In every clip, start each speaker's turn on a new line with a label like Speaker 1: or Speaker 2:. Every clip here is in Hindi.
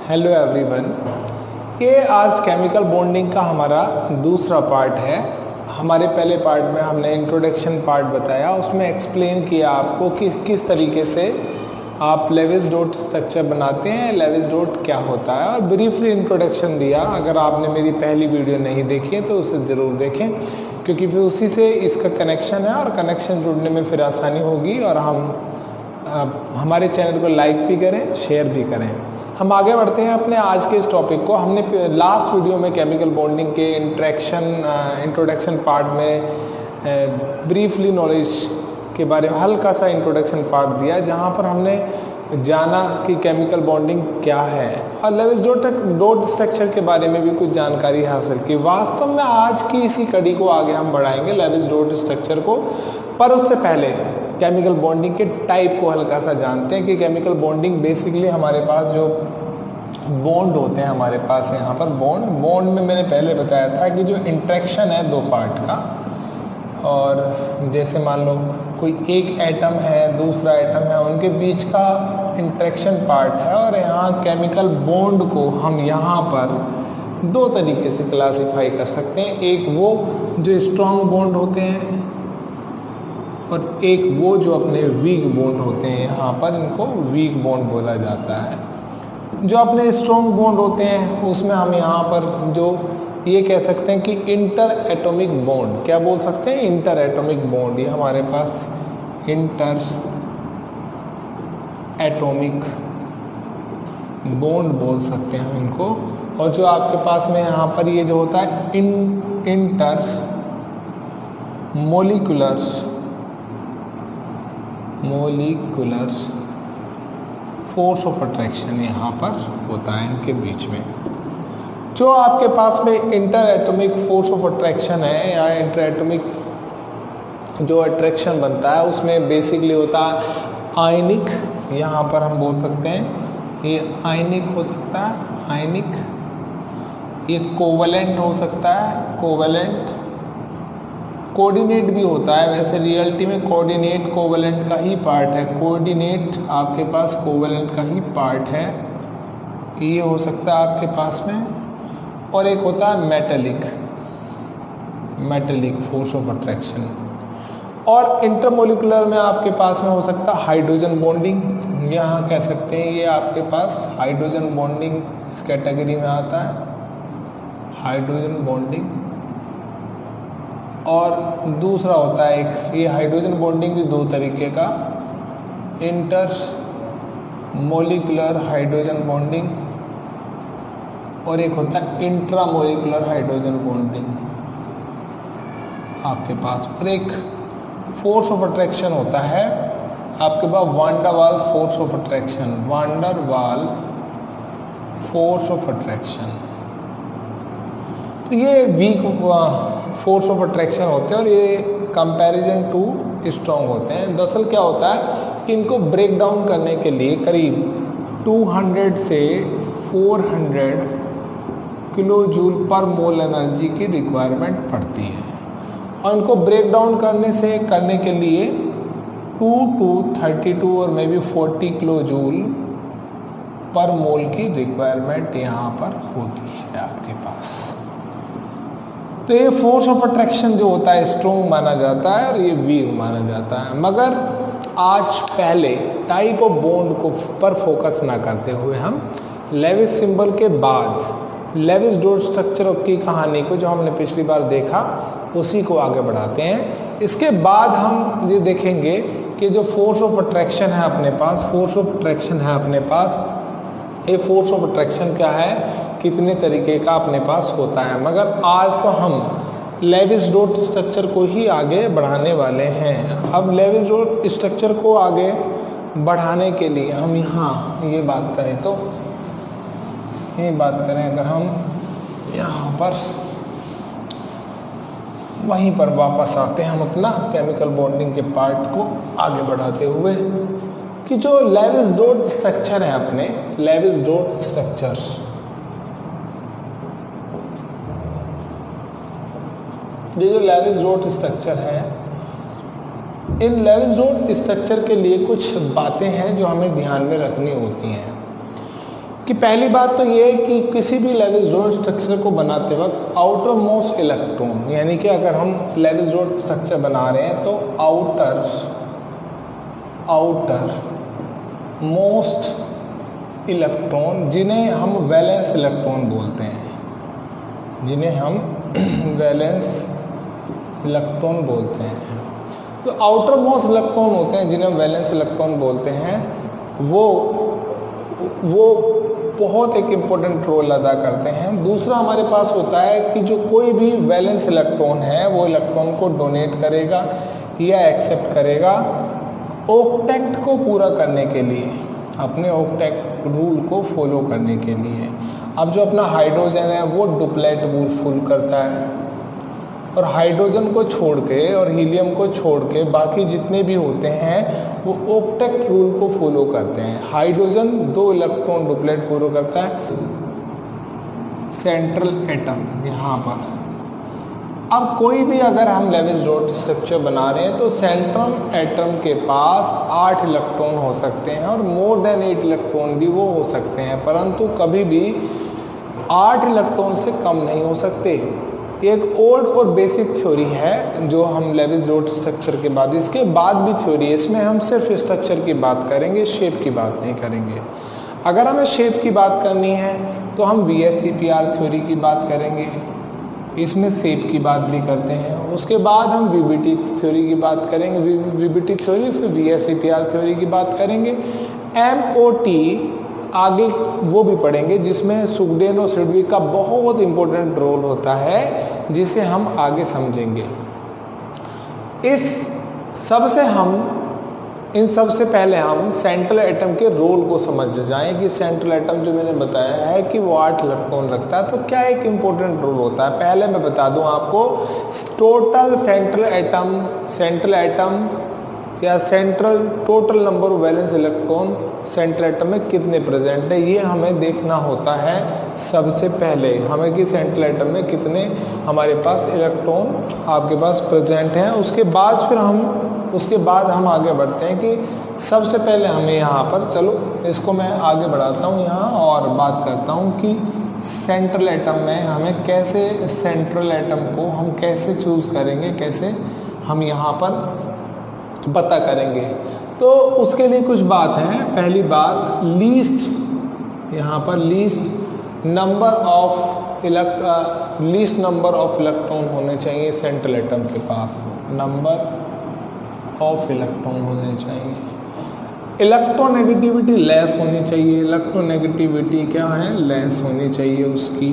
Speaker 1: Hello everyone. ये आज केमिकल बॉन्डिंग का हमारा दूसरा पार्ट है। हमारे पहले पार्ट में हमने इंट्रोडक्शन पार्ट बताया, उसमें एक्सप्लेन किया आपको कि किस तरीके से आप लेविस डॉट स्ट्रक्चर बनाते हैं, लेविस डॉट क्या होता है, और ब्रीफली इंट्रोडक्शन दिया। अगर आपने मेरी पहली वीडियो नहीं देखी है तो उसे ज़रूर देखें, क्योंकि फिर उसी से इसका कनेक्शन है और कनेक्शन जुड़ने में फिर आसानी होगी। और हमारे चैनल को लाइक भी करें, शेयर भी करें। हम आगे बढ़ते हैं अपने आज के इस टॉपिक को। हमने लास्ट वीडियो में केमिकल बॉन्डिंग के इंट्रोडक्शन पार्ट में ब्रीफली नॉलेज के बारे में हल्का सा इंट्रोडक्शन पार्ट दिया, जहां पर हमने जाना कि केमिकल बॉन्डिंग क्या है और लेविस डॉट स्ट्रक्चर के बारे में भी कुछ जानकारी हासिल की। वास्तव में आज की इसी कड़ी को आगे हम बढ़ाएंगे, लेविस डॉट स्ट्रक्चर को। पर उससे पहले केमिकल बॉन्डिंग के टाइप को हल्का सा जानते हैं कि केमिकल बॉन्डिंग बेसिकली हमारे पास जो बॉन्ड होते हैं, हमारे पास यहाँ पर बॉन्ड में मैंने पहले बताया था कि जो इंट्रैक्शन है दो पार्ट का, और जैसे मान लो कोई एक एटम है दूसरा एटम है, उनके बीच का इंट्रैक्शन पार्ट है। और यहाँ केमिकल बॉन्ड को हम यहाँ पर दो तरीके से क्लासिफाई कर सकते हैं। एक वो जो स्ट्रॉन्ग बॉन्ड होते हैं और एक वो जो अपने वीक बॉन्ड होते हैं, यहाँ पर इनको वीक बॉन्ड बोला जाता है। जो अपने स्ट्रॉन्ग बॉन्ड होते हैं उसमें हम यहाँ पर जो ये कह सकते हैं कि इंटर एटॉमिक बॉन्ड, क्या बोल सकते हैं, इंटर एटॉमिक बॉन्ड। ये हमारे पास इंटर एटॉमिक बॉन्ड बोल सकते हैं हम इनको। और जो आपके पास में यहाँ पर ये जो होता है inter molecular force of attraction यहाँ पर होता है इनके बीच में। जो आपके पास में inter atomic force of attraction है या इंटर एटॉमिक जो अट्रैक्शन बनता है उसमें बेसिकली होता है आयनिक। यहाँ पर हम बोल सकते हैं ये आयनिक हो सकता है, आयनिक। ये कोवलेंट हो सकता है, कोवलेंट। कोऑर्डिनेट भी होता है, वैसे रियलिटी में कोऑर्डिनेट कोवलेंट का ही पार्ट है। कोऑर्डिनेट आपके पास कोवलेंट का ही पार्ट है, ये हो सकता है आपके पास में। और एक होता है मेटेलिक फोर्स ऑफ अट्रैक्शन। और इंटरमोलिकुलर में आपके पास में हो सकता है हाइड्रोजन बॉन्डिंग। यहाँ कह सकते हैं ये आपके पास हाइड्रोजन बॉन्डिंग इस कैटेगरी में आता है, हाइड्रोजन बॉन्डिंग। और दूसरा होता है एक, ये हाइड्रोजन बॉन्डिंग भी दो तरीके का, इंटर मोलिकुलर हाइड्रोजन बॉन्डिंग, और एक होता है इंट्रामोलिकुलर हाइड्रोजन बॉन्डिंग आपके पास। और एक फोर्स ऑफ अट्रैक्शन होता है आपके पास van der Waals force of attraction, van der Waal force of attraction. तो ये वीक फोर्स ऑफ अट्रैक्शन होते हैं और ये कंपैरिजन टू स्ट्रॉन्ग होते हैं। दरअसल क्या होता है कि इनको ब्रेक डाउन करने के लिए करीब 200 से 400 किलो जूल पर मोल एनर्जी की रिक्वायरमेंट पड़ती है। और इनको ब्रेक डाउन करने के लिए 2 to 32 और मे बी 40 किलो जूल पर मोल की रिक्वायरमेंट यहाँ पर होती है आपके पास। तो ये फोर्स ऑफ अट्रैक्शन जो होता है स्ट्रॉन्ग माना जाता है और ये वीक माना जाता है। मगर आज पहले टाइप ऑफ बॉन्ड को पर फोकस ना करते हुए हम लेविस सिंबल के बाद लेविस डॉट स्ट्रक्चर की कहानी को जो हमने पिछली बार देखा उसी को आगे बढ़ाते हैं। इसके बाद हम ये देखेंगे कि जो फोर्स ऑफ अट्रैक्शन है अपने पास, ये फोर्स ऑफ अट्रैक्शन क्या है, कितने तरीके का अपने पास होता है। मगर आज तो हम लेविस डॉट स्ट्रक्चर को ही आगे बढ़ाने वाले हैं। अब लेविस डॉट स्ट्रक्चर को आगे बढ़ाने के लिए हम यहाँ ये बात करें तो अगर हम यहाँ पर वहीं पर वापस आते हैं हम अपना केमिकल बॉन्डिंग के पार्ट को आगे बढ़ाते हुए कि जो लेविस डॉट स्ट्रक्चर है अपने लेविस डॉट स्ट्रक्चर, ये जो लेविस डॉट स्ट्रक्चर है, इन लेविस डॉट स्ट्रक्चर के लिए कुछ बातें हैं जो हमें ध्यान में रखनी होती हैं। कि पहली बात तो ये है कि किसी भी लेवल जोड़ स्ट्रक्चर को बनाते वक्त आउटर मोस्ट इलेक्ट्रॉन, यानी कि अगर हम लेवल जोड़ स्ट्रक्चर बना रहे हैं तो आउटर मोस्ट इलेक्ट्रॉन, जिन्हें हम वैलेंस इलेक्ट्रॉन बोलते हैं, जिन्हें हम वैलेंस इलेक्ट्रॉन बोलते हैं। तो आउटर मोस्ट इलेक्ट्रॉन होते हैं जिन्हें वैलेंस इलेक्ट्रॉन बोलते हैं, वो बहुत एक इम्पोर्टेंट रोल अदा करते हैं। दूसरा हमारे पास होता है कि जो कोई भी वैलेंस इलेक्ट्रॉन है वो इलेक्ट्रॉन को डोनेट करेगा या एक्सेप्ट करेगा ऑक्टेट को पूरा करने के लिए, अपने ऑक्टेट रूल को फॉलो करने के लिए। अब जो अपना हाइड्रोजन है वो डुप्लेट रूल फुल करता है, और हाइड्रोजन को छोड़ के और हीलियम को छोड़ के बाकी जितने भी होते हैं वो ऑक्टेट रूल को फॉलो करते हैं। हाइड्रोजन 2 इलेक्ट्रॉन डुप्लेट पूरा करता है, सेंट्रल एटम यहाँ पर। अब कोई भी अगर हम लेविस डॉट स्ट्रक्चर बना रहे हैं तो सेंट्रल एटम के पास 8 इलेक्ट्रॉन हो सकते हैं और मोर देन 8 इलेक्ट्रॉन भी वो हो सकते हैं, परंतु कभी भी 8 इलेक्ट्रॉन से कम नहीं हो सकते। एक ओल्ड और बेसिक थ्योरी है जो हम लेविस डॉट स्ट्रक्चर के बाद, इसके बाद भी थ्योरी है, इसमें हम सिर्फ स्ट्रक्चर की बात करेंगे, शेप की बात नहीं करेंगे। अगर हमें शेप की बात करनी है तो हम VSEPR थ्योरी की बात करेंगे, इसमें शेप की बात भी करते हैं। उसके बाद हम VBT थ्योरी की बात करेंगे, VBT थ्योरी, फिर VSEPR थ्योरी की बात करेंगे। MOT आगे वो भी पढ़ेंगे जिसमें सुगडेन और सिडविक का बहुत इंपॉर्टेंट रोल होता है, जिसे हम आगे समझेंगे। इन सबसे पहले हम सेंट्रल एटम के रोल को समझ जाएं कि सेंट्रल एटम जो मैंने बताया है कि वो 8 इलेक्ट्रॉन रखता है, तो क्या एक इम्पोर्टेंट रोल होता है। पहले मैं बता दूं आपको, टोटल सेंट्रल एटम या total number of valence electron central atom में कितने प्रेजेंट है, ये हमें देखना होता है। सबसे पहले हमें कि सेंट्रल एटम में कितने हमारे पास इलेक्ट्रॉन आपके पास प्रेजेंट हैं। उसके बाद हम आगे बढ़ते हैं कि सबसे पहले हमें यहाँ पर, चलो इसको मैं आगे बढ़ाता हूँ यहाँ और बात करता हूँ कि सेंट्रल एटम में हमें कैसे, सेंट्रल एटम को हम कैसे चूज़ करेंगे, कैसे हम यहाँ पर पता करेंगे। तो उसके लिए कुछ बात है। पहली बात, यहाँ पर लीस्ट नंबर ऑफ इलेक्ट्रॉन होने चाहिए सेंट्रल एटम के पास, नंबर ऑफ इलेक्ट्रॉन होने चाहिए। इलेक्ट्रोनेगेटिविटी लेस होनी चाहिए, इलेक्ट्रोनेगेटिविटी क्या है, लेस होनी चाहिए उसकी,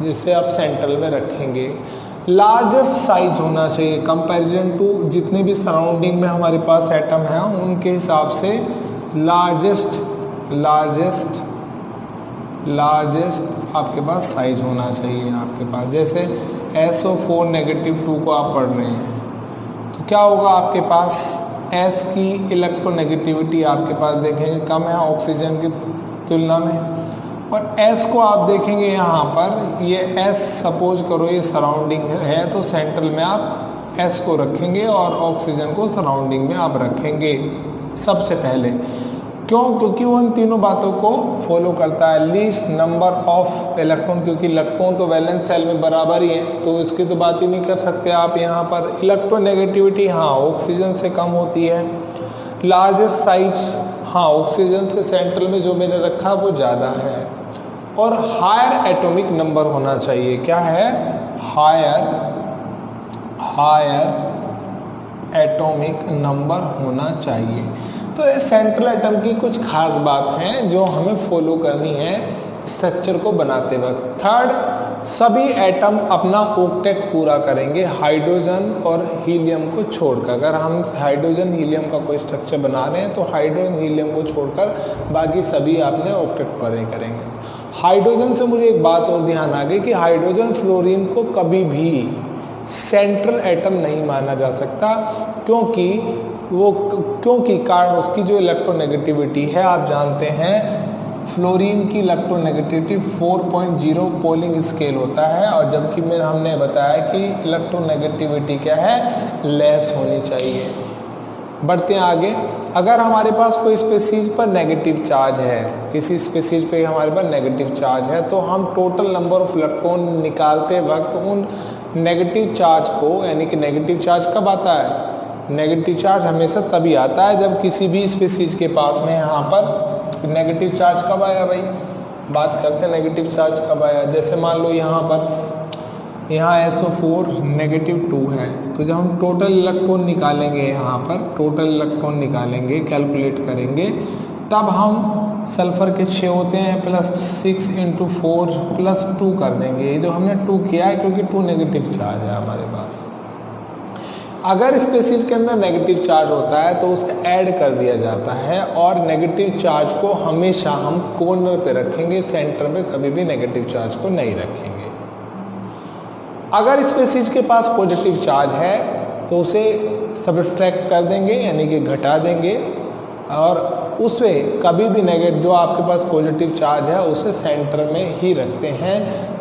Speaker 1: जिसे आप सेंट्रल में रखेंगे। लार्जेस्ट साइज होना चाहिए कंपैरिजन टू जितने भी सराउंडिंग में हमारे पास एटम है उनके हिसाब से लार्जेस्ट आपके पास साइज होना चाहिए आपके पास। जैसे SO4 -2 को आप पढ़ रहे हैं तो क्या होगा, आपके पास S की इलेक्ट्रोनेगेटिविटी आपके पास देखेंगे कम है ऑक्सीजन की तुलना में, और S को आप देखेंगे यहाँ पर, ये S सपोज करो ये सराउंडिंग है तो सेंट्रल में आप S को रखेंगे और ऑक्सीजन को सराउंडिंग में आप रखेंगे सबसे पहले। क्यों? क्योंकि वो इन तीनों बातों को फॉलो करता है। लीस्ट नंबर ऑफ इलेक्ट्रॉन, क्योंकि इलेक्ट्रॉन तो वैलेंस सेल में बराबर ही है तो इसकी तो बात ही नहीं कर सकते आप यहाँ पर। इलेक्ट्रोनेगेटिविटी हाँ ऑक्सीजन से कम होती है। लार्जेस्ट साइज हाँ ऑक्सीजन से सेंट्रल में जो मैंने रखा वो ज़्यादा है। और हायर एटॉमिक नंबर होना चाहिए। क्या है? हायर एटॉमिक नंबर होना चाहिए। तो इस सेंट्रल एटम की कुछ खास बात हैं जो हमें फॉलो करनी है स्ट्रक्चर को बनाते वक्त। थर्ड, सभी एटम अपना ऑक्टेट पूरा करेंगे हाइड्रोजन और हीलियम को छोड़कर। अगर हम हाइड्रोजन हीलियम का कोई स्ट्रक्चर बना रहे हैं तो हाइड्रोजन हीलियम को छोड़कर बाकी सभी आपने ऑक्टेट पूरे करेंगे। हाइड्रोजन से मुझे एक बात और ध्यान आ गई कि हाइड्रोजन फ्लोरीन को कभी भी सेंट्रल एटम नहीं माना जा सकता, क्योंकि कारण उसकी जो इलेक्ट्रोनेगेटिविटी है, आप जानते हैं फ्लोरीन की इलेक्ट्रोनेगेटिविटी 4.0 पोलिंग स्केल होता है, और जबकि हमने बताया कि इलेक्ट्रोनेगेटिविटी क्या है, लेस होनी चाहिए। बढ़ते हैं आगे। अगर हमारे पास कोई स्पीशीज पर नेगेटिव चार्ज है, किसी स्पीशीज पे हमारे पास नेगेटिव चार्ज है, तो हम टोटल नंबर ऑफ इलेक्ट्रॉन निकालते वक्त उन नेगेटिव चार्ज को, यानी कि नेगेटिव चार्ज कब आता है, नेगेटिव चार्ज हमेशा तभी आता है जब किसी भी स्पीशीज के पास में यहाँ पर नेगेटिव चार्ज कब आया भाई, बात करते हैं नेगेटिव चार्ज कब आया। जैसे मान लो यहाँ पर यहाँ SO4 -2 है, तो जब हम टोटल इलेक्ट्रॉन निकालेंगे, यहाँ पर टोटल इलेक्ट्रॉन निकालेंगे, कैलकुलेट करेंगे, तब हम सल्फर के 6 होते हैं +6 × 4 +2 कर देंगे। ये जो हमने 2 किया है क्योंकि 2 नेगेटिव चार्ज है हमारे पास। अगर स्पीशीज के अंदर नेगेटिव चार्ज होता है तो उसे ऐड कर दिया जाता है, और नेगेटिव चार्ज को हमेशा हम कॉर्नर पे रखेंगे, सेंटर में कभी भी नेगेटिव चार्ज को नहीं रखेंगे। अगर स्पीशीज के पास पॉजिटिव चार्ज है तो उसे सब्ट्रैक्ट कर देंगे, यानी कि घटा देंगे, और उसे कभी भी नेगेटिव, जो आपके पास पॉजिटिव चार्ज है उसे सेंटर में ही रखते हैं,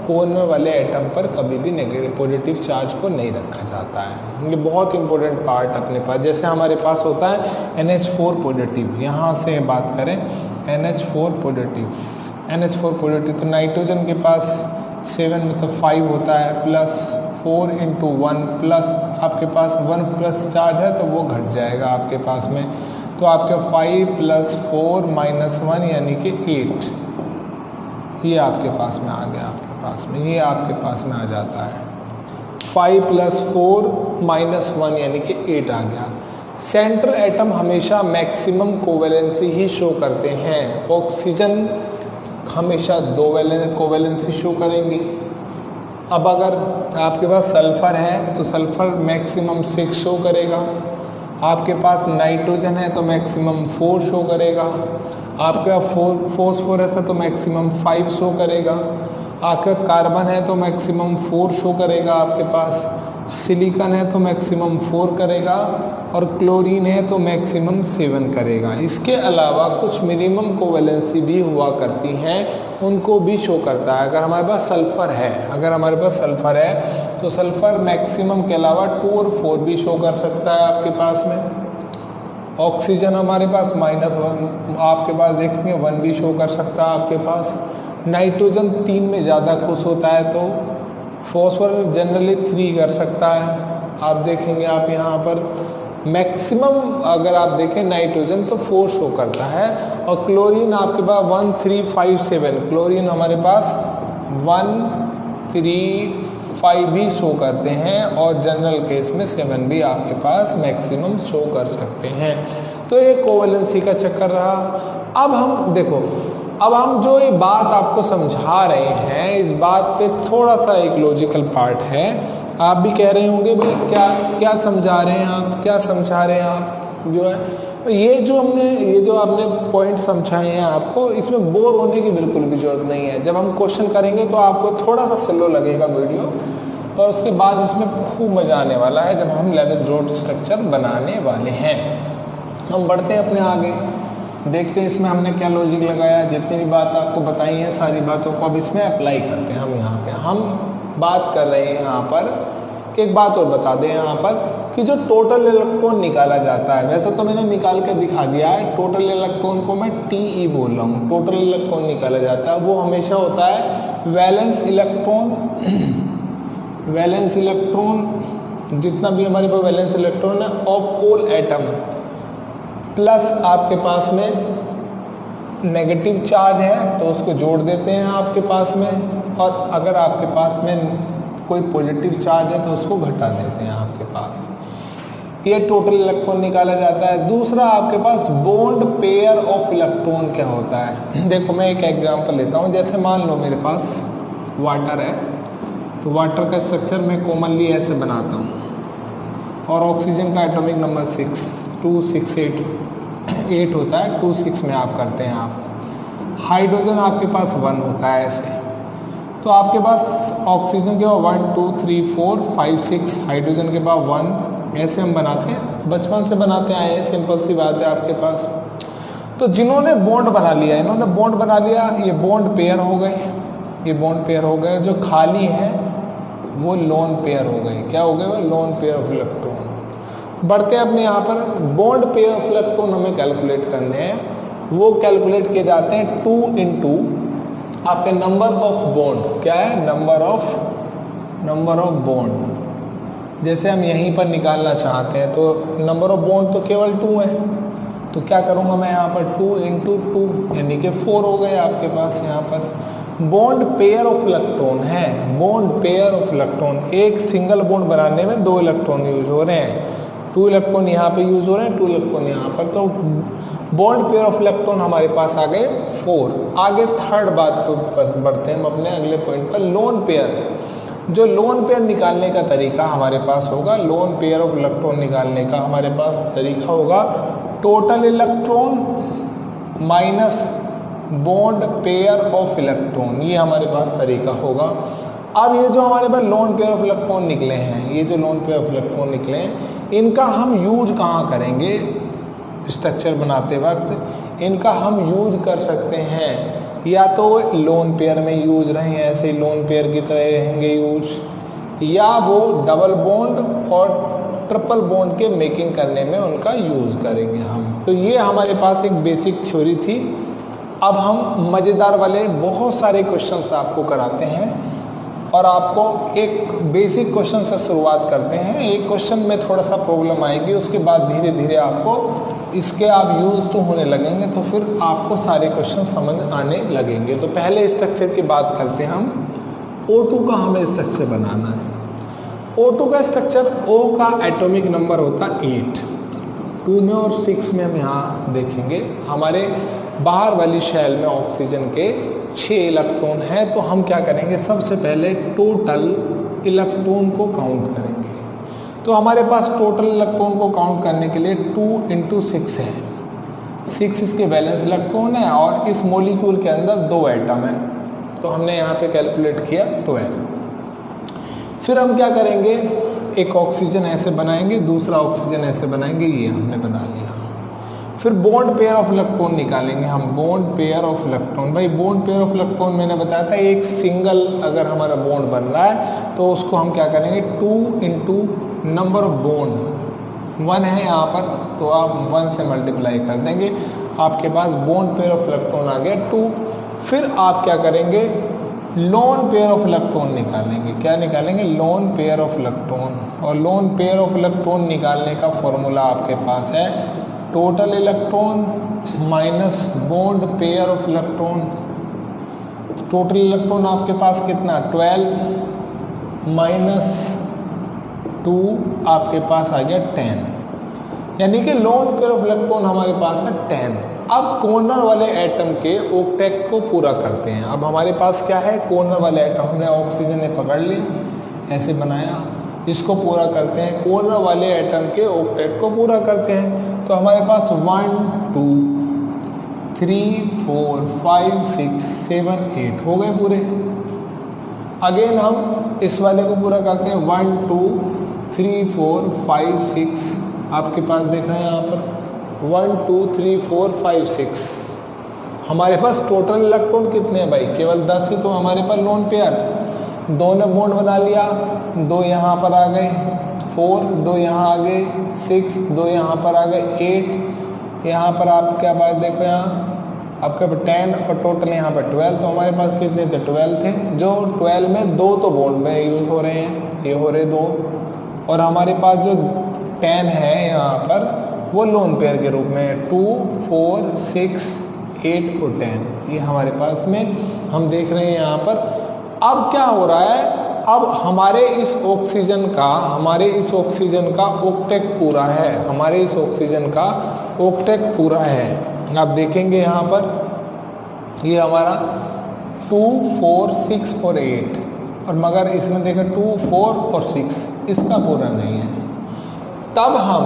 Speaker 1: कॉर्नर वाले एटम पर कभी भी नेगेटिव पॉजिटिव चार्ज को नहीं रखा जाता है। ये बहुत इंपॉर्टेंट पार्ट अपने पास, जैसे हमारे पास होता है NH4 पॉजिटिव, यहाँ से बात करें NH4 पॉजिटिव, तो नाइट्रोजन के पास 7 मतलब 5 होता है, +4 × 1 प्लस आपके पास 1 प्लस चार्ज है तो वो घट जाएगा आपके पास में, तो आपके 5 + 4 - 1 यानी कि 8, ये आपके पास में आ गया, आपके पास में ये आपके पास में आ जाता है 5 + 4 - 1 यानी कि 8 आ गया। सेंट्रल एटम हमेशा मैक्सिमम कोवेलेंसी ही शो करते हैं, ऑक्सीजन हमेशा 2 कोवेलेंसी शो करेंगी। अब अगर आपके पास सल्फर है तो सल्फर मैक्सिमम 6 शो करेगा, आपके पास नाइट्रोजन है तो मैक्सिमम 4 शो करेगा, आपके पास फॉस्फोरस है तो मैक्सिमम 5 शो करेगा, आपके कार्बन है तो मैक्सिमम 4 शो करेगा, आपके पास सिलिकॉन है तो मैक्सिमम 4 करेगा, और क्लोरीन है तो मैक्सिमम 7 करेगा। इसके अलावा कुछ मिनिमम कोवेलेंसी भी हुआ करती हैं, उनको भी शो करता है। अगर हमारे पास सल्फर है तो सल्फर मैक्सिमम के अलावा 2 और 4 भी शो कर सकता है आपके पास में। ऑक्सीजन हमारे पास -1, आपके पास देखेंगे 1 भी शो कर सकता है आपके पास। नाइट्रोजन 3 में ज़्यादा खुश होता है तो फॉस्फोरस जनरली 3 कर सकता है। आप देखेंगे आप यहाँ पर मैक्सिमम अगर आप देखें नाइट्रोजन तो 4 शो करता है, और क्लोरीन आपके पास 1 3 5 7, क्लोरीन हमारे पास 1 3 5 भी शो करते हैं, और जनरल केस में 7 भी आपके पास मैक्सिमम शो कर सकते हैं। तो ये कोवेलेंसी का चक्कर रहा। अब हम देखो, अब हम जो ये बात आपको समझा रहे हैं, इस बात पे थोड़ा सा एक लॉजिकल पार्ट है। आप भी कह रहे होंगे भाई क्या समझा रहे हैं आप, क्या समझा रहे हैं आप, जो है ये जो आपने पॉइंट समझाए हैं आपको, इसमें बोर होने की बिल्कुल भी जरूरत नहीं है। जब हम क्वेश्चन करेंगे तो आपको थोड़ा सा स्लो लगेगा वीडियो, और उसके बाद इसमें खूब मज़ा आने वाला है जब हम लेवेज रोड स्ट्रक्चर बनाने वाले हैं। हम बढ़ते हैं अपने आगे, देखते हैं इसमें हमने क्या लॉजिक लगाया। जितनी भी बात आपको बताई है सारी बातों को अब इसमें अप्लाई करते हैं। हम यहाँ पे बात कर रहे हैं यहाँ पर, एक बात और बता दें यहाँ पर कि जो टोटल इलेक्ट्रॉन निकाला जाता है, वैसे तो मैंने निकाल के दिखा दिया है, टोटल इलेक्ट्रॉन को मैं TE बोल रहा हूँ। टोटल इलेक्ट्रॉन निकाला जाता है वो हमेशा होता है वैलेंस इलेक्ट्रॉन जितना भी हमारे पास वैलेंस इलेक्ट्रॉन है ऑफ ऑल एटम, प्लस आपके पास में नेगेटिव चार्ज है तो उसको जोड़ देते हैं आपके पास में, और अगर आपके पास में कोई पॉजिटिव चार्ज है तो उसको घटा देते हैं आपके पास। ये टोटल इलेक्ट्रॉन निकाला जाता है। दूसरा आपके पास बॉन्ड पेयर ऑफ इलेक्ट्रॉन क्या होता है। देखो मैं एक एग्जांपल लेता हूँ, जैसे मान लो मेरे पास वाटर है, तो वाटर का स्ट्रक्चर मैं कॉमनली ऐसे बनाता हूँ, और ऑक्सीजन का एटॉमिक नंबर 8 होता है, 2 6 में आप करते हैं आप। हाइड्रोजन आपके पास 1 होता है ऐसे, तो आपके पास ऑक्सीजन के बाद 1 2 3 4 5 6, हाइड्रोजन के बाद 1, ऐसे हम बनाते हैं, बचपन से बनाते आए हैं, सिंपल सी बात है आपके पास। तो जिन्होंने बॉन्ड बना लिया, इन्होंने बॉन्ड बना लिया, ये बॉन्ड पेयर हो गए, ये बॉन्ड पेयर हो गए। जो खाली है वो लोन पेयर हो गए। क्या हो गए वो? Lone pair of electron. बढ़ते हैं अपने यहाँ पर बॉन्ड पेयर ऑफ इलेक्ट्रॉन हमें कैलकुलेट करने हैं। वो कैलकुलेट किए जाते हैं 2 इंटू आपके नंबर ऑफ बॉन्ड। क्या है? Number of bond. जैसे हम यहीं पर निकालना चाहते हैं तो नंबर ऑफ बॉन्ड तो केवल 2 है, तो क्या करूँगा मैं यहाँ पर 2 इंटू 2 यानी कि 4 हो गए आपके पास। यहाँ पर बॉन्ड पेयर ऑफ इलेक्ट्रॉन है, बॉन्ड पेयर ऑफ इलेक्ट्रॉन, एक सिंगल बॉन्ड बनाने में 2 इलेक्ट्रॉन यूज हो रहे हैं, 2 इलेक्ट्रॉन यहाँ पे यूज हो रहे हैं, 2 इलेक्ट्रॉन यहाँ पर। तो बॉन्ड पेयर ऑफ इलेक्ट्रॉन हमारे पास आ गए 4। आगे थर्ड बात पर बढ़ते हैं हम अपने अगले पॉइंट पर, लोन पेयर। जो लोन पेयर निकालने का तरीका हमारे पास होगा, लोन पेयर ऑफ इलेक्ट्रॉन निकालने का हमारे पास तरीका होगा total electron minus bond pair of electron, ये हमारे पास तरीका होगा। अब ये जो हमारे पास लोन पेयर ऑफ इलेक्ट्रॉन निकले हैं, ये जो लोन पेयर ऑफ इलेक्ट्रॉन निकले हैं, इनका हम यूज कहाँ करेंगे? स्ट्रक्चर बनाते वक्त इनका हम यूज कर सकते हैं या तो लोन पेयर में यूज रहे ऐसे लोन पेयर की तरह रहेंगे यूज, या वो डबल बॉन्ड और ट्रिपल बॉन्ड के मेकिंग करने में उनका यूज करेंगे हम। तो ये हमारे पास एक बेसिक थ्योरी थी। अब हम मज़ेदार वाले बहुत सारे क्वेश्चंस आपको कराते हैं और आपको एक बेसिक क्वेश्चन से शुरुआत करते हैं। एक क्वेश्चन में थोड़ा सा प्रॉब्लम आएगी, उसके बाद धीरे धीरे आपको इसके आप यूज तो होने लगेंगे, तो फिर आपको सारे क्वेश्चन समझ आने लगेंगे। तो पहले स्ट्रक्चर की बात करते हैं हम। O2 का हमें स्ट्रक्चर बनाना है। O2 का स्ट्रक्चर, O का एटॉमिक नंबर होता 8, 2 में और 6 में हम यहाँ देखेंगे। हमारे बाहर वाली शेल में ऑक्सीजन के 6 इलेक्ट्रॉन है, तो हम क्या करेंगे? सबसे पहले टोटल इलेक्ट्रॉन को काउंट करेंगे। तो हमारे पास टोटल इलेक्ट्रॉन को काउंट करने के लिए 2 इंटू 6 है, 6 इसके वैलेंस इलेक्ट्रॉन है और इस मॉलिक्यूल के अंदर 2 एटम है, तो हमने यहाँ पे कैलकुलेट किया 12। फिर हम क्या करेंगे? एक ऑक्सीजन ऐसे बनाएंगे, दूसरा ऑक्सीजन ऐसे बनाएंगे, ये हमने बना लिया। फिर बॉन्ड पेयर ऑफ इलेक्ट्रॉन निकालेंगे हम, बॉन्ड पेयर ऑफ इलेक्ट्रॉन। भाई बॉन्ड पेयर ऑफ इलेक्ट्रॉन मैंने बताया था, एक सिंगल अगर हमारा बॉन्ड बन रहा है तो उसको हम क्या करेंगे? 2 इंटू नंबर ऑफ बॉन्ड, 1 है यहाँ पर तो आप 1 से मल्टीप्लाई कर देंगे, आपके पास बॉन्ड पेयर ऑफ इलेक्ट्रॉन आ गया 2। फिर आप क्या करेंगे? लोन पेयर ऑफ इलेक्ट्रॉन निकालेंगे। क्या निकालेंगे? Lone pair of electron. और लोन पेयर ऑफ इलेक्ट्रॉन निकालने का फॉर्मूला आपके पास है total electron minus bond pair of electron. Total electron आपके पास कितना? 12 माइनस 2 आपके पास आ गया 10, यानी कि लोन पेयर ऑफ इलेक्ट्रॉन हमारे पास है 10। अब कॉर्नर वाले एटम के ऑक्टेट को पूरा करते हैं। अब हमारे पास क्या है? कॉर्नर वाले एटम हमने ऑक्सीजन ने पकड़ ली, ऐसे बनाया, इसको पूरा करते हैं। कॉर्नर वाले एटम के ऑक्टेट को पूरा करते हैं। तो हमारे पास 1 2 3 4 5 6 7 8 हो गए पूरे। अगेन हम इस वाले को पूरा करते हैं, 1 2 3 4 5 6 आपके पास देखा है यहाँ पर 1 2 3 4 5 6। हमारे पास टोटल इलेक्ट्रॉन कितने हैं भाई? केवल 10 ही तो हमारे पास लोन पेयर। 2 ने बॉन्ड बना लिया, 2 यहाँ पर आ गए, 4 2 यहाँ आ गए, 6 2 यहाँ पर आ गए, 8 यहाँ पर आप क्या बात देखो, यहाँ आपके पास 10 और टोटल यहाँ पर 12। तो हमारे पास कितने थे? 12 थे। जो 12 में 2 तो बॉन्ड में यूज हो रहे हैं, ये हो रहे 2, और हमारे पास जो 10 है यहाँ पर वो लोन पेयर के रूप में 2 4 6 8 और 10, ये हमारे पास में हम देख रहे हैं यहाँ पर। अब क्या हो रहा है? अब हमारे इस ऑक्सीजन का ऑक्टेट पूरा है, हमारे इस ऑक्सीजन का ऑक्टेट पूरा है। आप देखेंगे यहाँ पर ये हमारा 2 4 6 और 8, और मगर इसमें देखें 2 4 और 6 इसका पूरा नहीं है। तब हम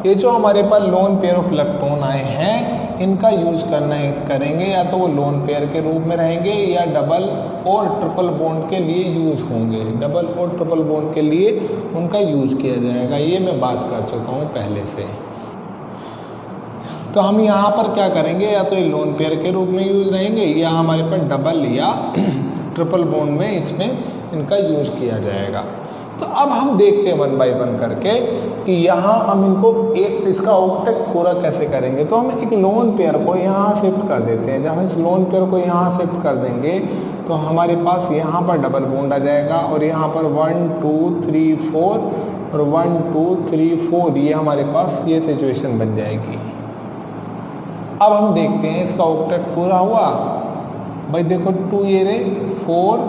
Speaker 1: ये जो हमारे पास लोन पेयर ऑफ इलेक्ट्रॉन आए हैं इनका यूज करेंगे, या तो वो लोन पेयर के रूप में रहेंगे या डबल और ट्रिपल बॉन्ड के लिए यूज होंगे। डबल और ट्रिपल बॉन्ड के लिए उनका यूज किया जाएगा, ये मैं बात कर चुका हूँ पहले से। तो हम यहाँ पर क्या करेंगे? या तो ये लोन पेयर के रूप में यूज रहेंगे या हमारे पास डबल या ट्रिपल बॉन्ड में इसमें इनका यूज किया जाएगा। तो अब हम देखते हैं वन बाय वन करके कि यहाँ हम इनको एक इसका ऑक्टेट पूरा कैसे करेंगे। तो हम एक लोन पेयर को यहाँ शिफ्ट कर देते हैं। जब हम इस लोन पेयर को यहाँ शिफ्ट कर देंगे तो हमारे पास यहाँ पर डबल बॉन्ड आ जाएगा और यहाँ पर 1 2 3 4 और 1 2 3 4 ये हमारे पास ये सिचुएशन बन जाएगी। अब हम देखते हैं इसका ऑक्टेट पूरा हुआ। भाई देखो 2 ये रे 4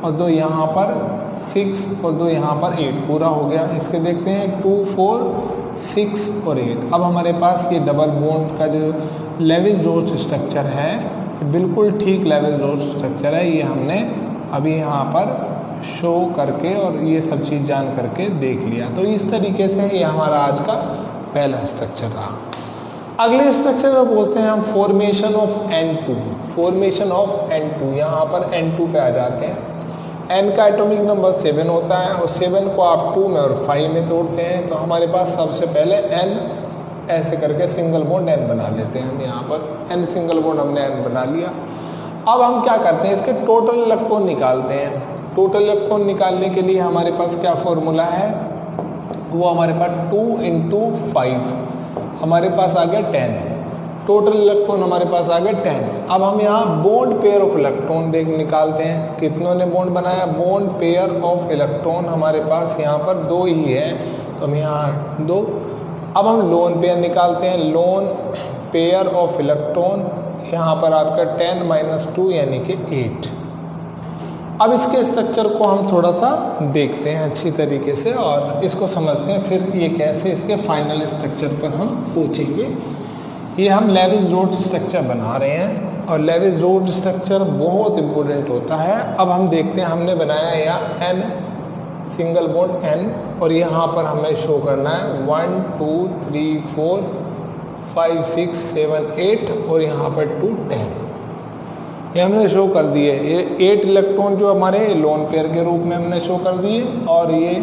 Speaker 1: और 2 यहाँ पर 6 और 2 यहाँ पर 8 पूरा हो गया। इसके देखते हैं 2 4 6 और 8। अब हमारे पास ये डबल बॉन्ड का जो लेविस रोच स्ट्रक्चर है बिल्कुल ठीक लेविस रोच स्ट्रक्चर है। ये हमने अभी यहाँ पर शो करके और ये सब चीज़ जान करके देख लिया। तो इस तरीके से ये हमारा आज का पहला स्ट्रक्चर रहा। अगले स्ट्रक्चर में बोलते हैं हम formation of N2। Formation of N2 यहाँ पर N2 पे आ जाते हैं। N का एटॉमिक नंबर 7 होता है और 7 को आप 2 में और 5 में तोड़ते हैं तो हमारे पास सबसे पहले N ऐसे करके सिंगल बॉन्ड N बना लेते हैं। हम यहाँ पर N सिंगल बॉन्ड हमने N बना लिया। अब हम क्या करते हैं इसके टोटल इलेक्ट्रॉन निकालते हैं। टोटल इलेक्ट्रॉन निकालने के लिए हमारे पास क्या फॉर्मूला है, वो हमारे पास 2 × 5 हमारे पास आ गया 10। टोटल इलेक्ट्रॉन हमारे पास आ गया 10। अब हम यहाँ बॉन्ड पेयर ऑफ इलेक्ट्रॉन निकालते हैं। कितनों ने बॉन्ड बनाया, बॉन्ड पेयर ऑफ इलेक्ट्रॉन हमारे पास यहाँ पर 2 ही है तो हम यहाँ 2। अब हम लोन पेयर निकालते हैं। लोन पेयर ऑफ इलेक्ट्रॉन यहाँ पर आपका 10 - 2 यानी कि 8। अब इसके स्ट्रक्चर को हम थोड़ा सा देखते हैं अच्छी तरीके से और इसको समझते हैं, फिर ये कैसे इसके फाइनल स्ट्रक्चर पर हम पहुँचेंगे। ये हम लेविस रोच स्ट्रक्चर बना रहे हैं और लेविस रोच स्ट्रक्चर बहुत इम्पोर्टेंट होता है। अब हम देखते हैं हमने बनाया यहाँ N सिंगल बॉन्ड N और यहाँ पर हमें शो करना है 1 2 3 4 5 6 7 8 और यहाँ पर 2 10। ये हमने शो कर दिए। ये 8 इलेक्ट्रॉन जो हमारे लोन पेयर के रूप में हमने शो कर दिए और ये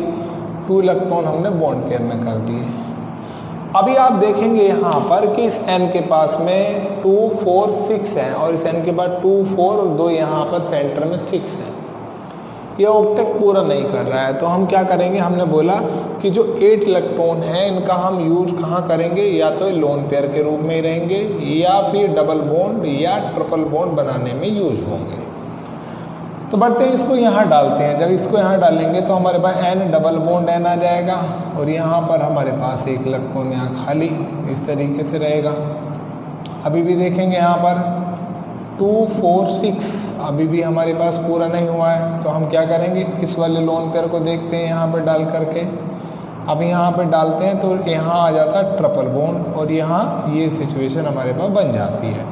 Speaker 1: 2 इलेक्ट्रॉन हमने बॉन्ड पेयर में कर दिए। अभी आप देखेंगे यहाँ पर कि इस N के पास में 2 4 6 है और इस N के पास 2 4 और 2 यहाँ पर सेंटर में 6 है। ये ऑक्टेट पूरा नहीं कर रहा है तो हम क्या करेंगे, हमने बोला कि जो 8 इलेक्ट्रॉन है इनका हम यूज कहाँ करेंगे, या तो लोन पेयर के रूप में ही रहेंगे या फिर डबल बॉन्ड या ट्रिपल बॉन्ड बनाने में यूज होंगे। तो बढ़ते हैं इसको यहाँ डालते हैं। जब इसको यहाँ डालेंगे तो हमारे पास N डबल बॉन्ड N आ जाएगा और यहाँ पर हमारे पास एक इलेक्ट्रॉन यहाँ खाली इस तरीके से रहेगा। अभी भी देखेंगे यहाँ पर 2 4 6 अभी भी हमारे पास पूरा नहीं हुआ है तो हम क्या करेंगे, इस वाले लोन पेयर को देखते हैं यहाँ पर डाल करके। अब यहाँ पर डालते हैं तो यहाँ आ जाता है ट्रिपल बॉन्ड और यहाँ ये सिचुएशन हमारे पास बन जाती है।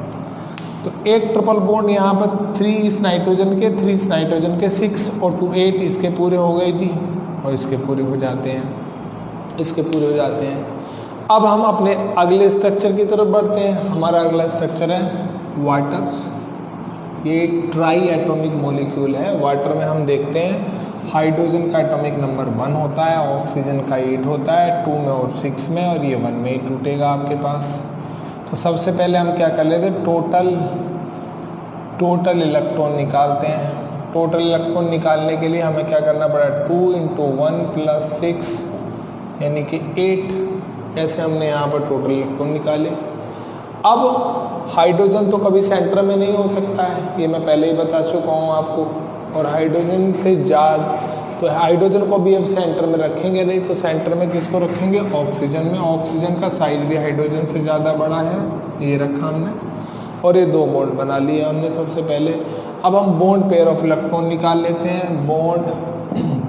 Speaker 1: तो एक ट्रिपल बॉन्ड यहाँ पर 3 इस नाइट्रोजन के 3 इस नाइट्रोजन के 6 और 2 8 इसके पूरे हो गए जी और इसके पूरे हो जाते हैं, इसके पूरे हो जाते हैं। अब हम अपने अगले स्ट्रक्चर की तरफ बढ़ते हैं। हमारा अगला स्ट्रक्चर है वाटर। ये एक ट्राई एटॉमिक मॉलिक्यूल है। वाटर में हम देखते हैं हाइड्रोजन का एटॉमिक नंबर 1 होता है, ऑक्सीजन का 8 होता है, 2 में और 6 में, और ये 1 में ही टूटेगा आपके पास। तो सबसे पहले हम क्या कर लेते हैं, टोटल इलेक्ट्रॉन निकालते हैं। टोटल इलेक्ट्रॉन निकालने के लिए हमें क्या करना पड़ा, 2 × 1 + 6 यानी कि 8। ऐसे हमने यहाँ पर टोटल इलेक्ट्रॉन निकाले। अब हाइड्रोजन तो कभी सेंटर में नहीं हो सकता है, ये मैं पहले ही बता चुका हूँ आपको। और हाइड्रोजन से ज़्यादा, तो हाइड्रोजन को भी अब सेंटर में रखेंगे नहीं, तो सेंटर में किसको रखेंगे, ऑक्सीजन में। ऑक्सीजन का साइज भी हाइड्रोजन से ज़्यादा बड़ा है, ये रखा हमने। और ये 2 बॉन्ड बना लिए हमने सबसे पहले। अब हम बॉन्ड पेयर ऑफ इलेक्ट्रॉन निकाल लेते हैं। बॉन्ड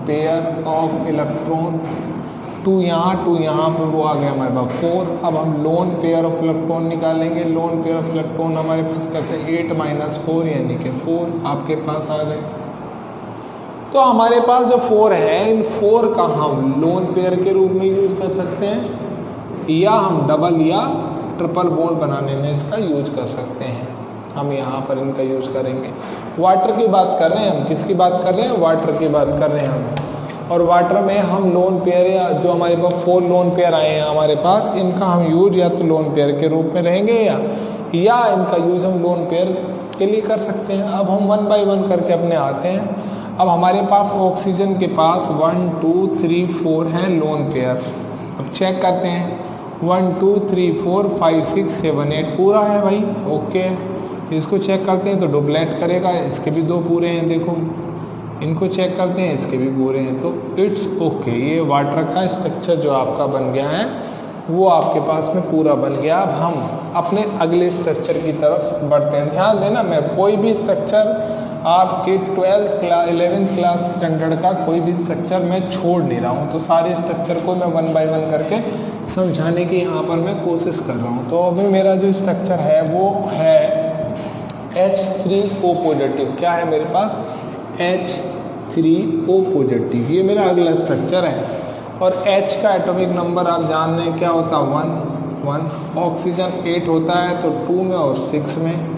Speaker 1: पेयर ऑफ इलेक्ट्रॉन 2 यहाँ पर वो आ गया हमारे पास 4। अब हम लोन पेयर ऑफ इलेक्ट्रॉन निकालेंगे। लोन पेयर ऑफ इलेक्ट्रॉन हमारे पास कहते हैं 8 - 4 यानी कि 4 आपके पास आ गए। तो हमारे पास जो 4 है, इन 4 का हम लोन पेयर के रूप में यूज कर सकते हैं या हम डबल या ट्रिपल बॉन्ड बनाने में इसका यूज कर सकते हैं। हम यहाँ पर इनका यूज करेंगे। वाटर की बात कर रहे हैं हम, किसकी बात कर रहे हैं, वाटर की बात कर रहे हैं हम। और वाटर में हम लोन पेयर, या जो हमारे पास 4 लोन पेयर आए हैं हमारे पास, इनका हम यूज या तो लोन पेयर के रूप में रहेंगे या इनका यूज हम लोन पेयर के लिए कर सकते हैं। अब हम 1 by 1 करके अपने आते हैं। अब हमारे पास ऑक्सीजन के पास 1 2 3 4 है लोन पेयर। अब चेक करते हैं 1 2 3 4 5 6 7 8 पूरा है भाई, ओके। इसको चेक करते हैं तो डुप्लेट करेगा, इसके भी 2 पूरे हैं, देखो। इनको चेक करते हैं, इसके भी पूरे हैं, तो इट्स ओके। ये वाटर का स्ट्रक्चर जो आपका बन गया है वो आपके पास में पूरा बन गया। अब हम अपने अगले स्ट्रक्चर की तरफ बढ़ते हैं। ध्यान देना, मैं कोई भी स्ट्रक्चर आपके 12th class 11th class standard का कोई भी स्ट्रक्चर मैं छोड़ नहीं रहा हूँ, तो सारे स्ट्रक्चर को मैं 1 बाय 1 करके समझाने की यहाँ पर मैं कोशिश कर रहा हूँ। तो अभी मेरा जो स्ट्रक्चर है वो है H3O पॉजिटिव। क्या है मेरे पास? H3O पॉजिटिव, ये मेरा अगला स्ट्रक्चर है। और H का एटॉमिक नंबर आप जान रहे हैं क्या होता है? 1। ऑक्सीजन 8 होता है तो 2 में और 6 में।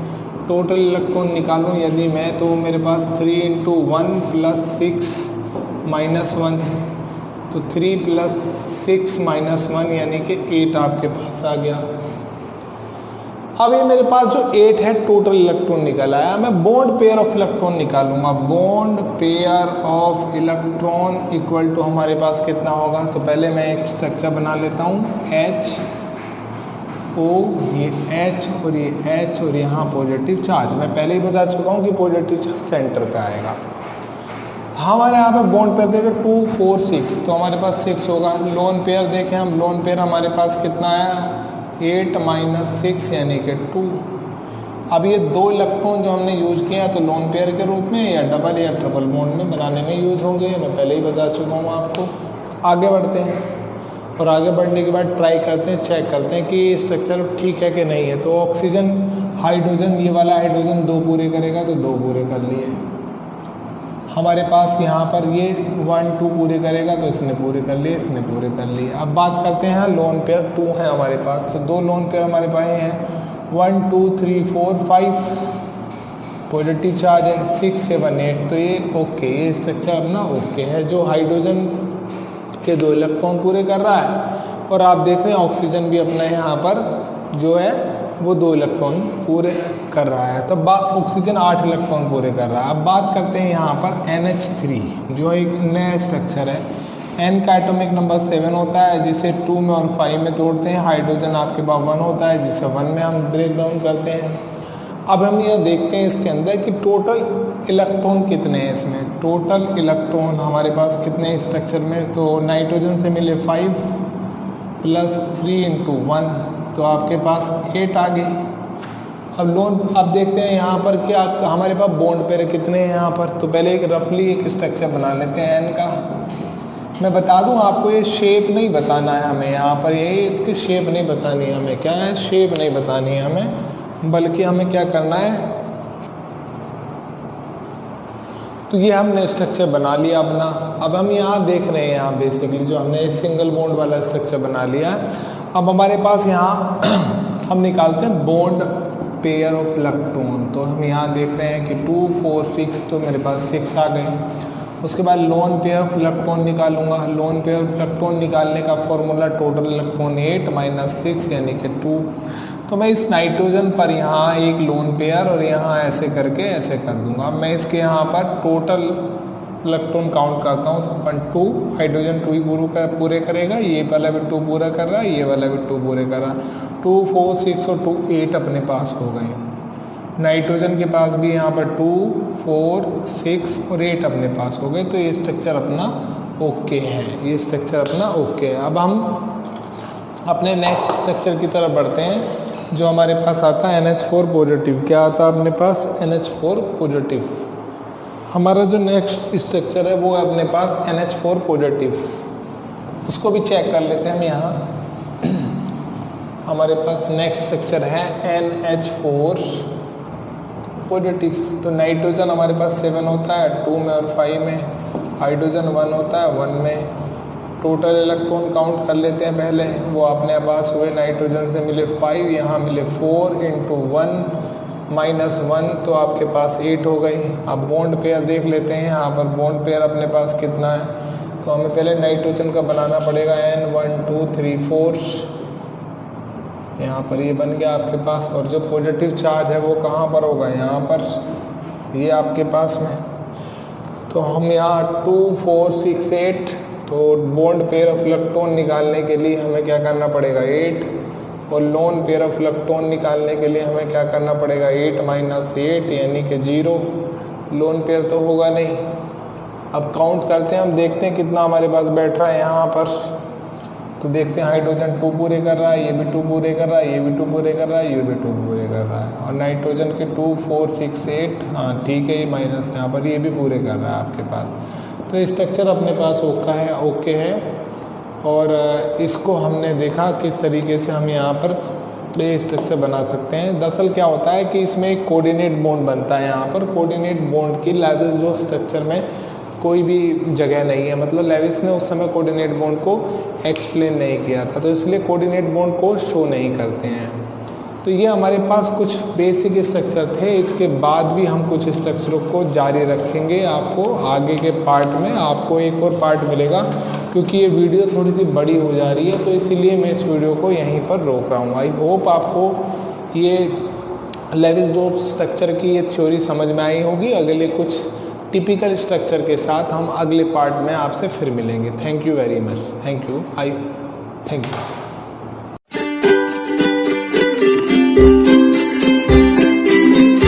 Speaker 1: टोटल इलेक्ट्रॉन निकालूं यदि मैं, तो मेरे पास 3 × 1 + 6 - 1, तो 3 + 6 - 1 यानी कि 8 आपके पास आ गया। अब ये मेरे पास जो 8 है टोटल इलेक्ट्रॉन निकल आया। मैं बॉन्ड पेयर ऑफ इलेक्ट्रॉन निकालूंगा। Bond pair of electron equal to हमारे पास कितना होगा? तो पहले मैं एक स्ट्रक्चर बना लेता हूँ, HO, ये H और ये H और यहाँ पॉजिटिव चार्ज। मैं पहले ही बता चुका हूँ कि पॉजिटिव चार्ज सेंटर पे आएगा। हमारे यहाँ पे बॉन्ड पेयर देखें 2 4 6, तो हमारे पास 6 होगा। लोन पेयर देखें हम, लोन पेयर हमारे पास कितना आया? 8 - 6 यानी कि 2। अब ये 2 इलेक्ट्रॉन जो हमने यूज किया तो लोन पेयर के रूप में या डबल या ट्रिपल बॉन्ड में बनाने में यूज होंगे, मैं पहले ही बता चुका हूँ आपको। आगे बढ़ते हैं और आगे बढ़ने के बाद ट्राई करते हैं, चेक करते हैं कि स्ट्रक्चर ठीक है कि नहीं है। तो ऑक्सीजन हाइड्रोजन, ये वाला हाइड्रोजन 2 पूरे करेगा तो 2 पूरे कर लिए। हमारे पास यहाँ पर ये 1 2 पूरे करेगा तो इसने पूरे कर लिए, इसने पूरे कर लिए। अब बात करते हैं लोन पेयर 2 है हमारे पास, तो 2 लोन पेयर हमारे पास हैं 1 2 3 4 5 पॉजिटिव चार्ज है, 6 7 8, तो ये ओके, ये स्ट्रक्चर अपना ओके है। जो हाइड्रोजन के 2 इलेक्ट्रॉन पूरे कर रहा है और आप देख रहे हैं ऑक्सीजन भी अपना यहाँ पर जो है वो 2 इलेक्ट्रॉन पूरे कर रहा है। तो ऑक्सीजन 8 इलेक्ट्रॉन पूरे कर रहा है। अब बात करते हैं यहाँ पर NH3 जो एक नया स्ट्रक्चर है। N का एटॉमिक नंबर 7 होता है, जिसे 2 में और 5 में तोड़ते हैं। हाइड्रोजन आपके पास 1 होता है, जिसे 1 में हम ब्रेक डाउन करते हैं। अब हम यह देखते हैं इसके अंदर कि टोटल इलेक्ट्रॉन कितने हैं इसमें। टोटल इलेक्ट्रॉन हमारे पास कितने स्ट्रक्चर में, तो नाइट्रोजन से मिले 5 + 3 × 1, तो आपके पास 8 आ गए। अब देखते हैं यहाँ पर क्या हमारे पास बॉन्ड पेयर कितने हैं यहाँ पर। तो पहले एक रफली एक स्ट्रक्चर बना लेते हैं N का। मैं बता दूँ आपको, ये शेप नहीं बताना है हमें यहाँ पर, ये इसकी शेप नहीं बतानी है हमें। क्या है? शेप नहीं बतानी है हमें, बल्कि हमें क्या करना है, तो ये हमने स्ट्रक्चर बना लिया अपना। अब हम यहाँ देख रहे हैं, यहाँ बेसिकली जो हमने सिंगल बॉन्ड वाला स्ट्रक्चर बना लिया है। अब हमारे पास यहाँ हम निकालते हैं बॉन्ड पेयर ऑफ इलेक्ट्रॉन। तो हम यहाँ देख रहे हैं कि 2 4 6, तो मेरे पास 6 आ गए। उसके बाद लोन पेयर ऑफ इलेक्ट्रॉन निकालूंगा। लोन पेयर ऑफ इलेक्ट्रॉन निकालने का फॉर्मूला टोटल इलेक्ट्रॉन 8 - 6 यानी कि 2। तो मैं इस नाइट्रोजन पर यहाँ एक लोन पेयर और यहाँ ऐसे करके ऐसे कर दूंगा। मैं इसके यहाँ पर टोटल इलेक्ट्रॉन काउंट करता हूँ तो 1 2, हाइड्रोजन 2 ही पूरे करेगा, ये वाला भी 2 पूरा कर रहा है, ये वाला भी 2 पूरे कर रहा है। 2 4 6 और 2 8 अपने पास हो गए। नाइट्रोजन के पास भी यहाँ पर 2 4 6 और 8 अपने पास हो गए। तो ये स्ट्रक्चर अपना ओके है, ये स्ट्रक्चर अपना ओके है। अब हम अपने नेक्स्ट स्ट्रक्चर की तरफ बढ़ते हैं जो हमारे पास आता है NH4 पॉजिटिव। क्या आता है अपने पास? NH4 positive. हमारा जो नेक्स्ट स्ट्रक्चर है वो है अपने पास NH4 पॉजिटिव। उसको भी चेक कर लेते हैं हम यहाँ। हमारे पास नेक्स्ट स्ट्रक्चर है NH4 पॉजिटिव। तो नाइट्रोजन हमारे पास 7 होता है 2 में और 5 में। हाइड्रोजन 1 होता है 1 में। टोटल इलेक्ट्रॉन काउंट कर लेते हैं पहले, वो अपने पास हुए नाइट्रोजन से मिले 5, यहाँ मिले 4 × 1 -1, तो आपके पास 8 हो गई। अब बॉन्ड पेयर देख लेते हैं, यहाँ पर बॉन्ड पेयर अपने पास कितना है। तो हमें पहले नाइट्रोजन का बनाना पड़ेगा N 1 2 3 4, यहाँ पर ये बन गया आपके पास। और जो पॉजिटिव चार्ज है वो कहाँ पर होगा? यहाँ पर, ये आपके पास में। तो हम यहाँ 2 4 6 8, तो बॉन्ड पेयर ऑफ इलेक्ट्रॉन निकालने के लिए हमें क्या करना पड़ेगा 8, और लोन पेयर ऑफ इलेक्ट्रॉन निकालने के लिए हमें क्या करना पड़ेगा 8 - 8 यानी कि 0। लोन पेयर तो होगा नहीं। अब काउंट करते हैं, हम देखते हैं कितना हमारे पास बैठ रहा है यहाँ पर। तो देखते हैं हाइड्रोजन 2 पूरे कर रहा है, ये भी 2 पूरे कर रहा है, ये भी 2 पूरे कर रहा है, ये भी 2 पूरे कर रहा है, और नाइट्रोजन के 2 4 6 8, हाँ ठीक है, ये माइनस यहाँ पर ये भी पूरे कर रहा है आपके पास। तो स्ट्रक्चर अपने पास ओके है। और इसको हमने देखा किस तरीके से हम यहाँ पर ये स्ट्रक्चर बना सकते हैं। दरअसल क्या होता है कि इसमें एक कोऑर्डिनेट बॉन्ड बनता है। यहाँ पर कोऑर्डिनेट बॉन्ड की लेविस जो स्ट्रक्चर में कोई भी जगह नहीं है, मतलब लेविस ने उस समय कोऑर्डिनेट बॉन्ड को एक्सप्लेन नहीं किया था, तो इसलिए कोऑर्डिनेट बॉन्ड को शो नहीं करते हैं। तो ये हमारे पास कुछ बेसिक स्ट्रक्चर थे। इसके बाद भी हम कुछ स्ट्रक्चरों को जारी रखेंगे। आपको आगे के पार्ट में आपको एक और पार्ट मिलेगा, क्योंकि ये वीडियो थोड़ी सी बड़ी हो जा रही है, तो इसीलिए मैं इस वीडियो को यहीं पर रोक रहा हूँ। आई होप आपको ये लेविस-डॉर्फ स्ट्रक्चर की ये थ्योरी समझ में आई होगी। अगले कुछ टिपिकल स्ट्रक्चर के साथ हम अगले पार्ट में आपसे फिर मिलेंगे। Thank you very much. Thank you.